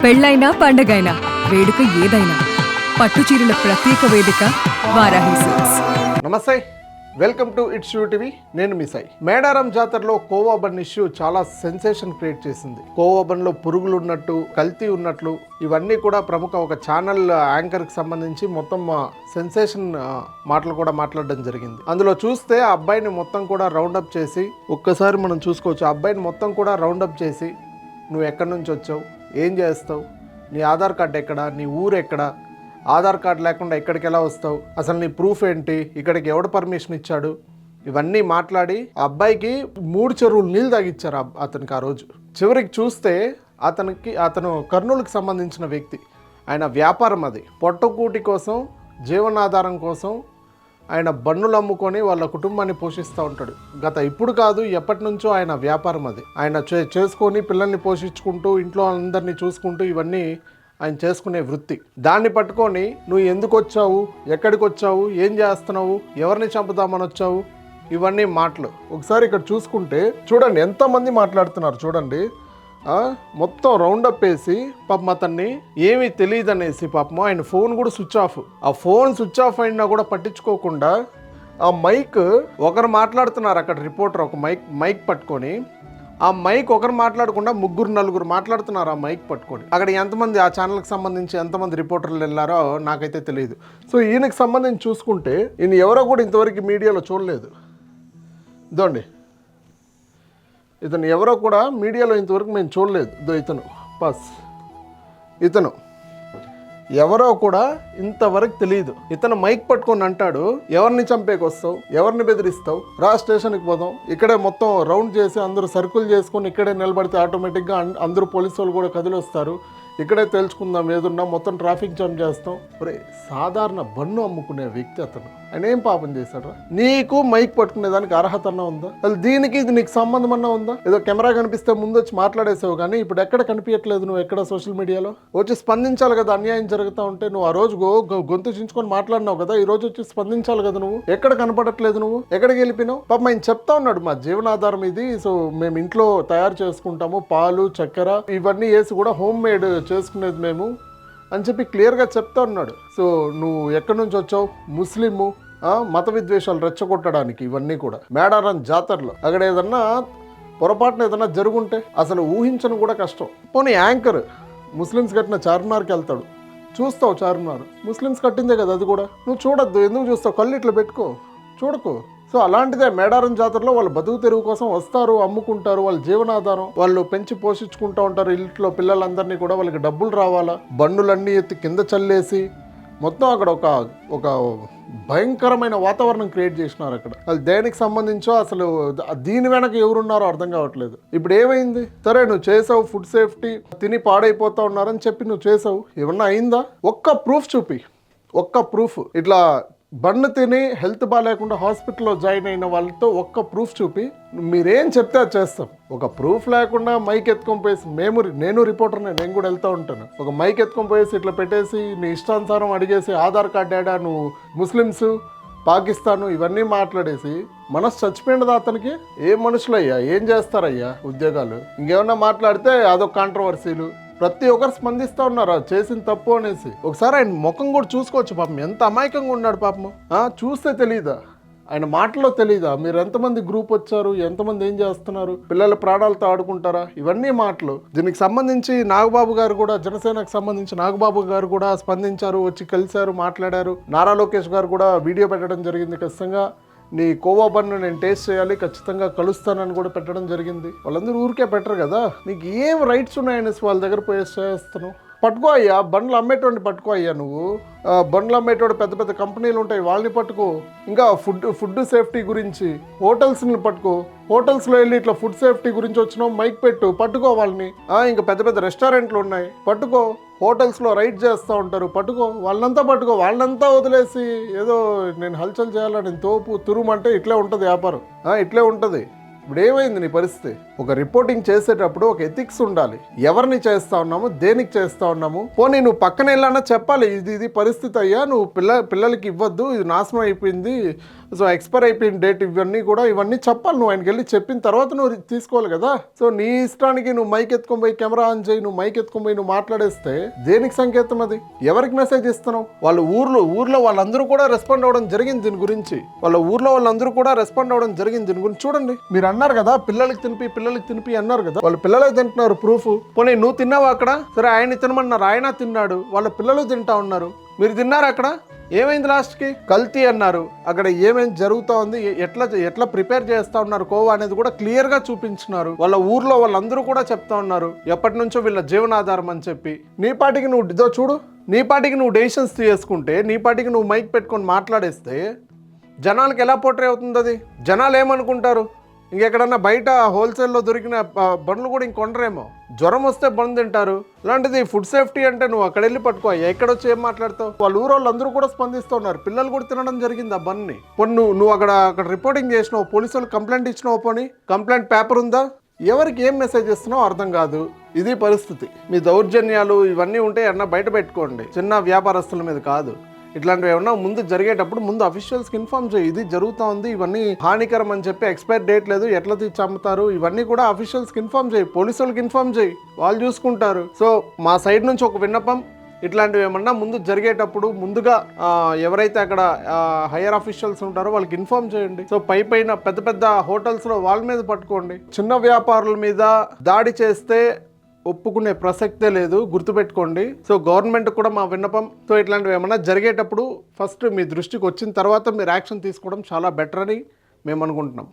పెళ్ళైనా పండగైనా వేడుక ఏదైనా పట్టు చీరల ప్రత్యేక వేదిక వారాహి సిల్క్స్. నమస్తే, welcome to it's you TV. నేను మీ సాయి. మేడారం జాతరలో కోవా బన్ ఇష్యూ చాలా సెన్సేషన్ క్రియేట్ చేసింది. కోవా బన్లో పురుగులు ఉన్నట్టు, కల్తీ ఉన్నట్లు ఇవన్నీ కూడా ప్రముఖ ఒక ఛానల్ యాంకర్కి సంబంధించి మొత్తం సెన్సేషన్ మాటలు కూడా మాట్లాడడం జరిగింది. అందులో చూస్తే ఆ అబ్బాయిని మొత్తం కూడా రౌండప్ చేసి, ఒక్కసారి మనం చూసుకోవచ్చు, ఆ అబ్బాయిని మొత్తం కూడా రౌండప్ చేసి, నువ్వు ఎక్కడి నుంచి వచ్చావు, ఏం చేస్తావు, నీ ఆధార్ కార్డు ఎక్కడ, నీ ఊరు ఎక్కడ, ఆధార్ కార్డు లేకుండా ఇక్కడికి ఎలా వస్తావు, అసలు నీ ప్రూఫ్ ఏంటి, ఇక్కడికి ఎవడు పర్మిషన్ ఇచ్చాడు, ఇవన్నీ మాట్లాడి ఆ అబ్బాయికి 3 చెరువులు నీళ్ళు తాగిచ్చారు అతనికి ఆ రోజు. చివరికి చూస్తే అతను కర్నూలుకి సంబంధించిన వ్యక్తి. ఆయన వ్యాపారం అది, పొట్టకూటి కోసం, జీవనాధారం కోసం ఆయన బన్నులు అమ్ముకొని వాళ్ళ కుటుంబాన్ని పోషిస్తూ ఉంటాడు. ఇప్పుడు కాదు, ఎప్పటి నుంచో ఆయన వ్యాపారం అది. ఆయన చేసుకొని పిల్లల్ని పోషించుకుంటూ, ఇంట్లో అందరినీ చూసుకుంటూ, ఇవన్నీ ఆయన చేసుకునే వృత్తి. దాన్ని పట్టుకొని నువ్వు ఎందుకు వచ్చావు, ఎక్కడికి వచ్చావు, ఏం చేస్తున్నావు, ఎవరిని చంపుదామని వచ్చావు, ఇవన్నీ మాటలు. ఒకసారి ఇక్కడ చూసుకుంటే చూడండి ఎంతమంది మాట్లాడుతున్నారు చూడండి. మొత్తం రౌండప్ వేసి పాపం అతన్ని ఏమీ తెలియదు అనేసి పాపం ఆయన ఫోన్ కూడా స్విచ్ ఆఫ్. ఆ ఫోన్ స్విచ్ ఆఫ్ అయినా కూడా పట్టించుకోకుండా ఆ మైక్ ఒకరు మాట్లాడుతున్నారు అక్కడ, రిపోర్టర్ ఒక మైక్ పట్టుకొని, ఆ మైక్ ఒకరు మాట్లాడకుండా 3-4 మాట్లాడుతున్నారు ఆ మైక్ పట్టుకొని. అక్కడ ఎంతమంది ఆ ఛానల్కి సంబంధించి ఎంతమంది రిపోర్టర్లు వెళ్ళారో నాకైతే తెలియదు. సో ఈయనకి సంబంధించి చూసుకుంటే ఈయన ఎవరో కూడా ఇంతవరకు మీడియాలో చూడలేదు. ఇదండి, ఇతను ఎవరో కూడా మీడియాలో ఇంతవరకు మేము చూడలేదు. ఇతను ఎవరో కూడా ఇంతవరకు తెలియదు. ఇతను మైక్ పట్టుకొని అంటాడు, ఎవరిని చంపేకొస్తావు, ఎవరిని బెదిరిస్తావు, రా స్టేషన్కి పోదాం, ఇక్కడే మొత్తం రౌండ్ చేసి అందరూ సర్కిల్ చేసుకొని ఇక్కడే నిలబడితే ఆటోమేటిక్గా అందరూ పోలీసు వాళ్ళు కూడా కదిలొస్తారు, ఇక్కడే తెలుసుకుందాం, ఏదున్నా మొత్తం ట్రాఫిక్ జామ్ చేస్తాం. సాధారణ బన్ను అమ్ముకునే వ్యక్తి అతను. ఆయన ఏం పాపం చేశాడు? నీకు మైక్ పట్టుకునేదానికి అర్హత అన్నా ఉందా? అసలు దీనికి ఇది నీకు సంబంధం అన్నా ఉందా? ఏదో కెమెరా కనిపిస్తే ముందు వచ్చి మాట్లాడేసావు, కానీ ఇప్పుడు ఎక్కడ కనిపించట్లేదు. నువ్వు ఎక్కడ సోషల్ మీడియాలో వచ్చి స్పందించాలి కదా, అన్యాయం జరుగుతూ ఉంటే. నువ్వు ఆ రోజు గొంతు చించుకొని మాట్లాడినావు కదా, ఈ రోజు వచ్చి స్పందించాలి కదా. నువ్వు ఎక్కడ కనపడట్లేదు, నువ్వు ఎక్కడికి వెళ్ళిపోయినావు? పాపం ఆయన చెప్తా ఉన్నాడు, మా జీవనాధారం ఇది, సో మేము ఇంట్లో తయారు చేసుకుంటాము, పాలు, చక్కెర ఇవన్నీ వేసి కూడా హోమ్ మేడ్ చేసుకునేది మేము అని చెప్పి క్లియర్గా చెప్తా ఉన్నాడు. సో నువ్వు ఎక్కడి నుంచి వచ్చావు, ముస్లిము, మత విద్వేషాలు రెచ్చగొట్టడానికి ఇవన్నీ కూడా. మేడారం జాతరలో అక్కడ ఏదన్నా పొరపాటున ఏదన్నా జరుగుంటే అసలు ఊహించను కూడా కష్టం. పోనీ యాంకర్ ముస్లిమ్స్ కట్టిన చార్మినార్కి వెళ్తాడు, చూస్తావు చార్మినార్ ముస్లిమ్స్ కట్టిందే కదా, అది కూడా నువ్వు చూడొద్దు, ఎందుకు చూస్తావు? కళ్ళు ఇట్లా పెట్టుకో, చూడకు. సో అలాంటిదే మేడారం జాతరలో వాళ్ళు బతుకు తెరువు కోసం వస్తారు, అమ్ముకుంటారు, వాళ్ళ జీవనాధారం వాళ్ళు పెంచి పోషించుకుంటూ ఉంటారు. ఇంట్లో పిల్లలందరినీ కూడా వాళ్ళకి డబ్బులు రావాలా, బండులన్నీ ఎత్తి కింద చల్లేసి మొత్తం అక్కడ ఒక భయంకరమైన వాతావరణం క్రియేట్ చేసినారు అక్కడ. అది దేనికి సంబంధించో అసలు దీని వెనక ఎవరున్నారో అర్థం కావట్లేదు. ఇప్పుడు ఏమైంది? సరే నువ్వు చేసావు, ఫుడ్ సేఫ్టీ తిని పాడైపోతా ఉన్నారని చెప్పి నువ్వు చేసావు, ఏమన్నా అయిందా? ఒక్క ప్రూఫ్ చూపి, ఒక్క ప్రూఫ్. ఇట్లా బన్ను తిని హెల్త్ బాగాలేకుండా హాస్పిటల్లో జాయిన్ అయిన వాళ్ళతో ఒక్క ప్రూఫ్ చూపి మీరేం చెప్తే అది చేస్తాం. ఒక ప్రూఫ్ లేకుండా మైక్ ఎత్తుకొని పోయేసి, నేను రిపోర్టర్నే, నేను కూడా వెళ్తూ ఉంటాను, ఒక మైక్ ఎత్తుకొని పోయేసి ఇట్లా పెట్టేసి నీ ఇష్టానుసారం అడిగేసి ఆధార్ కార్డు ఏడా, నువ్వు ముస్లిమ్స్, పాకిస్తాను ఇవన్నీ మాట్లాడేసి మనసు చచ్చిపోయినదా అతనికి? ఏ మనుషులయ్యా, ఏం చేస్తారయ్యా ఉద్యోగాలు? ఇంకేమన్నా మాట్లాడితే అదొక కాంట్రవర్సీలు. ప్రతి ఒక్కరు స్పందిస్తూ ఉన్నారు చేసిన తప్పు అనేసి. ఒకసారి ఆయన ముఖం కూడా చూసుకోవచ్చు, పాపం ఎంత అమాయకంగా ఉన్నాడు పాపం. చూస్తే తెలీదా, ఆయన మాటలో తెలీదా మీరు ఎంతమంది గ్రూప్ వచ్చారు, ఎంతమంది ఏం చేస్తున్నారు, పిల్లల ప్రాణాలతో ఆడుకుంటారా, ఇవన్నీ మాటలు. దీనికి సంబంధించి నాగబాబు గారు కూడా, జనసేనకు సంబంధించి నాగబాబు గారు కూడా స్పందించారు, వచ్చి కలిశారు, మాట్లాడారు. నారా లోకేష్ గారు కూడా వీడియో పెట్టడం జరిగింది, ఖచ్చితంగా నీ కోవా బన్ను నేను టేస్ట్ చేయాలి, ఖచ్చితంగా కలుస్తానని కూడా పెట్టడం జరిగింది. వాళ్ళందరూ ఊరికే పెట్టరు కదా, నీకు ఏం రైట్స్ ఉన్నాయనేసి వాళ్ళ దగ్గర పోయి చేస్తాను. పట్టుకో అయ్యా, బండ్లు అమ్మేటోడిని పట్టుకో అయ్యా. నువ్వు బండ్లు అమ్మేటోడు పెద్ద పెద్ద కంపెనీలు ఉంటాయి, వాళ్ళని పట్టుకో. ఇంకా ఫుడ్ సేఫ్టీ గురించి హోటల్స్ని పట్టుకో, హోటల్స్లో వెళ్ళి ఇట్లా ఫుడ్ సేఫ్టీ గురించి వచ్చినావు, మైక్ పట్టుకో వాళ్ళని. ఇంకా పెద్ద పెద్ద రెస్టారెంట్లు ఉన్నాయి, పట్టుకో. హోటల్స్లో రైడ్ చేస్తూ ఉంటారు, పట్టుకో. వాళ్ళంతా వదిలేసి ఏదో నేను హల్చల్ చేయాలని తోపు తురుమంటే ఇట్లే ఉంటుంది వ్యాపారం, ఇట్లే ఉంటుంది. ఇప్పుడు ఏమైంది నీ పరిస్థితి? ఒక రిపోర్టింగ్ చేసేటప్పుడు ఒక ఎథిక్స్ ఉండాలి. ఎవరిని చేస్తా ఉన్నాము, దేనికి చేస్తా ఉన్నాము. పోనీ నువ్వు పక్కన వెళ్ళానా చెప్పాలి, ఇది పరిస్థితి అయ్యా, నువ్వు పిల్లలకి ఇవ్వద్దు, ఇది నాశనం అయిపోయింది, సో ఎక్స్పైర్ అయిపోయిన డేట్ ఇవన్నీ చెప్పాలి. నువ్వు ఆయనకి వెళ్ళి చెప్పిన తర్వాత నువ్వు తీసుకోవాలి కదా. సో నీ ఇష్టానికి నువ్వు మైక్ ఎత్తుకొని పోయి కెమెరా ఆన్ చేయి, నువ్వు మైక్ ఎత్తుకొని పోయి నువ్వు మాట్లాడేస్తే దేనికి సంకేతం అది? ఎవరికి మెసేజ్ ఇస్తున్నావు? వాళ్ళ ఊర్లో వాళ్ళందరూ కూడా రెస్పాండ్ అవ్వడం జరిగింది దీని గురించి. వాళ్ళందరూ కూడా రెస్పాండ్ అవ్వడం జరిగింది దీని గురించి. చూడండి, మీరు అన్నారు కదా పిల్లలకి తినిపి అన్నారు కదా, వాళ్ళ పిల్లలే తింటున్నారు ప్రూఫ్. పోనీ నువ్వు తిన్నావా అక్కడ? సరే ఆయన తినమన్నారు, ఆయన తిన్నాడు, వాళ్ళ పిల్లలు తింటా ఉన్నారు. మీరు తిన్నారు అక్కడ? ఏమైంది లాస్ట్కి? కల్తీ అన్నారు. అక్కడ ఏమేమి జరుగుతూ ఉంది, ఎట్లా ప్రిపేర్ చేస్తా ఉన్నారు కోవా అనేది కూడా క్లియర్గా చూపించినారు. వాళ్ళ ఊర్లో వాళ్ళందరూ కూడా చెప్తా ఉన్నారు ఎప్పటి నుంచో వీళ్ళ జీవనాధారం అని చెప్పి. నీ పాటికి నువ్వు ఇదో చూడు, నీ పాటికి నువ్వు డెసిషన్స్ తీసుకుంటే, నీ పాటికి నువ్వు మైక్ పెట్టుకొని మాట్లాడేస్తే జనాలకు ఎలా పోట్రే అవుతుంది అది? జనాలు ఏమనుకుంటారు? ఇంకెక్కడన్నా బయట హోల్సేల్లో దొరికిన బండ్లు కూడా ఇంకొనరేమో. జ్వరం వస్తే బంద్ తింటారు. ఇలాంటిది ఫుడ్ సేఫ్టీ అంటే నువ్వు అక్కడ వెళ్ళి పట్టుకో, ఎక్కడొచ్చి ఏం మాట్లాడతావు? వాళ్ళ ఊరోళ్ళందరూ కూడా స్పందిస్తున్నారు, పిల్లలు కూడా తినడం జరిగింది ఆ బండ్ని. పోనీ నువ్వు అక్కడ రిపోర్టింగ్ చేసినావు, పోలీసు వాళ్ళు కంప్లైంట్ ఇచ్చినావు, పోనీ కంప్లైంట్ పేపర్ ఉందా? ఎవరికి ఏం మెసేజ్ ఇస్తున్నావు అర్థం కాదు. ఇది పరిస్థితి. మీ దౌర్జన్యాలు ఇవన్నీ ఉంటే అన్న బయట పెట్టుకోండి, చిన్న వ్యాపారస్తుల మీద కాదు. ఇట్లాంటివి ఏమన్నా ముందు జరిగేటప్పుడు ముందు అఫీషియల్స్కి ఇన్ఫార్మ్ చేయి, ఇది జరుగుతూ ఉంది, ఇవన్నీ హానికరం అని చెప్పి, ఎక్స్పైర్ డేట్ లేదు, ఎట్లా తీసి అమ్ముతారు, ఇవన్నీ కూడా అఫీషియల్స్కి ఇన్ఫార్మ్ చేయి, పోలీసు వాళ్ళకి ఇన్ఫార్మ్ చేయి, వాళ్ళు చూసుకుంటారు. సో మా సైడ్ నుంచి ఒక విన్నపం, ఇట్లాంటివి ఏమన్నా ముందు జరిగేటప్పుడు ముందుగా ఎవరైతే అక్కడ హైయర్ అఫీషియల్స్ ఉంటారో వాళ్ళకి ఇన్ఫార్మ్ చేయండి. సో పైన పెద్ద హోటల్స్లో వాళ్ళ మీద పట్టుకోండి. చిన్న వ్యాపారుల మీద దాడి చేస్తే ఒప్పుకునే ప్రసక్తే లేదు, గుర్తుపెట్టుకోండి. సో గవర్నమెంట్ కూడా మా విన్నపం, సో ఇట్లాంటివి ఏమన్నా జరిగేటప్పుడు ఫస్ట్ మీ దృష్టికి వచ్చిన తర్వాత మీరు యాక్షన్ తీసుకోవడం చాలా బెటర్ అని మేము అనుకుంటున్నాం.